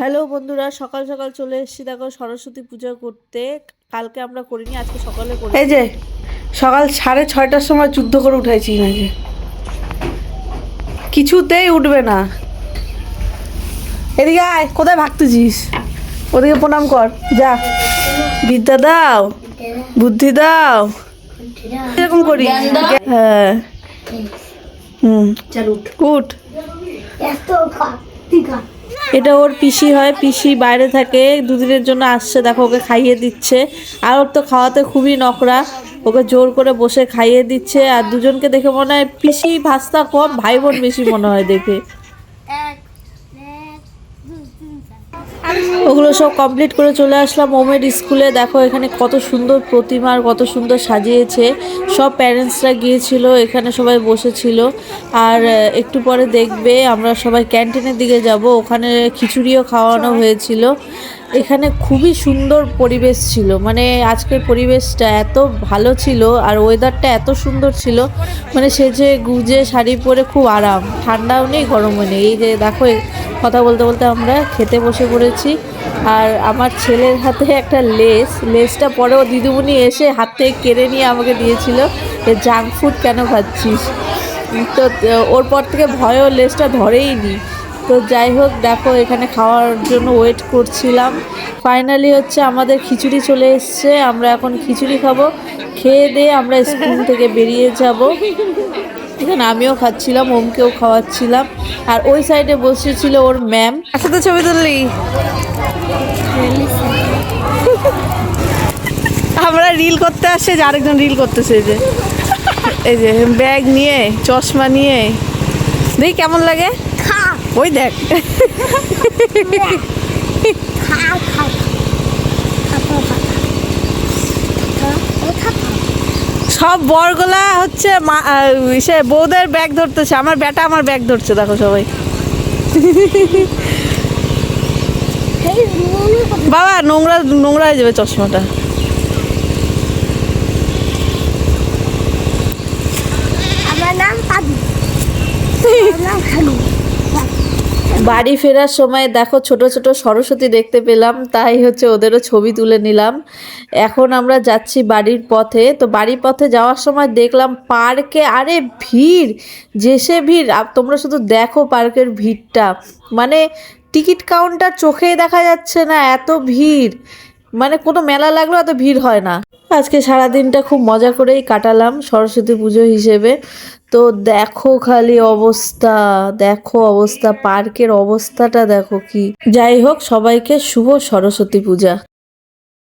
Hello বন্ধুরা, সকাল সকাল চলে এসেছি দেখো সরস্বতী পূজা করতে। কালকে আমরা করিনি, আজকে সকালে করি। এই যে সকাল 6:30টার সময় যুদ্ধ করে উঠাইছি নাকি, কিছুতেই উঠবে না। এদিকে আয়, কোথায় ভাগতেছিস? ওদিকে প্রণাম কর, যা। বিদ্যা দাও, বুদ্ধি দাও, এরকম করি। হ্যাঁ, উঠ। এটা ওর পিসি হয়, পিসি বাইরে থাকে, দুদিনের জন্য আসছে। দেখো ওকে খাইয়ে দিচ্ছে, আর ওর তো খাওয়াতে খুবই নখরা। ওকে জোর করে বসে খাইয়ে দিচ্ছে, আর দুজনকে দেখে মনে হয় পিসি ভাস্তা কম, ভাই বোন বেশি মনে হয় দেখে। ওগুলো সব কমপ্লিট করে চলে আসলাম ওমের স্কুলে। দেখো এখানে কত সুন্দর প্রতিমার, কত সুন্দর সাজিয়েছে। সব প্যারেন্টসরা গিয়েছিল, এখানে সবাই বসেছিল। আর একটু পরে দেখবে আমরা সবাই ক্যান্টিনের দিকে যাব, ওখানে খিচুড়িও খাওয়ানো হয়েছিল। এখানে খুবই সুন্দর পরিবেশ ছিল, মানে আজকের পরিবেশটা এত ভালো ছিল, আর ওয়েদারটা এত সুন্দর ছিল। মানে সেজে গুজে শাড়ি পরে খুব আরাম, ঠান্ডাও নেই গরমও নেই। এই যে দেখো কথা বলতে বলতে আমরা খেতে বসে পড়েছি। আর আমার ছেলের হাতে একটা লেসটা পরেও দিদিমণি এসে হাত থেকে কেড়ে নিয়ে আমাকে দিয়েছিল, জাঙ্ক ফুড কেন খাচ্ছিস। তো ওর পর থেকে ভয়ও লেসটা ধরেই নি। তো যাই হোক, দেখো এখানে খাওয়ার জন্য ওয়েট করছিলাম। ফাইনালি হচ্ছে আমাদের খিচুড়ি চলে এসছে, আমরা এখন খিচুড়ি খাবো। খেয়ে দিয়ে আমরা স্কুল থেকে বেরিয়ে যাব। এখানে আমিও খাচ্ছিলাম, ওমকেও খাওয়াচ্ছিলাম, আর ওই সাইডে বসেছিল ওর ম্যাম। একসাথে ছবি তুললি? আমরা রিল করতে আসছে, যে আরেকজন রিল করতেছে। এই যে ব্যাগ নিয়ে, চশমা নিয়ে, দেখি কেমন লাগে। ওই দেখ, সব বরগুলা হচ্ছে সে বউদের ব্যাগ ধরতেছে, আমার বেটা আমার ব্যাগ ধরছে। দেখো সবাই, বাবা নোংরা নোংরা হয়ে যাবে চশমাটা। বাড়ি ফেরার সময় দেখো ছোট ছোট সরস্বতী দেখতে পেলাম, তাই হচ্ছে ওদেরও ছবি তুলে নিলাম। এখন আমরা যাচ্ছি বাড়ির পথে। তো বাড়ির পথে যাওয়ার সময় দেখলাম পার্কে, আরে ভিড়, যে ভিড়। তোমরা শুধু দেখো পার্কের ভিড়টা, মানে টিকিট কাউন্টার চোখেই দেখা যাচ্ছে না, এত ভিড়। মানে কোনো মেলা লাগলেও এত ভিড় হয় না। আজকে সারাদিনটা খুব মজা করেই কাটালাম সরস্বতী পুজো হিসেবে। তো দেখো খালি অবস্থা, দেখো অবস্থা, পার্কের অবস্থাটা দেখো কি। যাই হোক, সবাইকে শুভ সরস্বতী পূজা।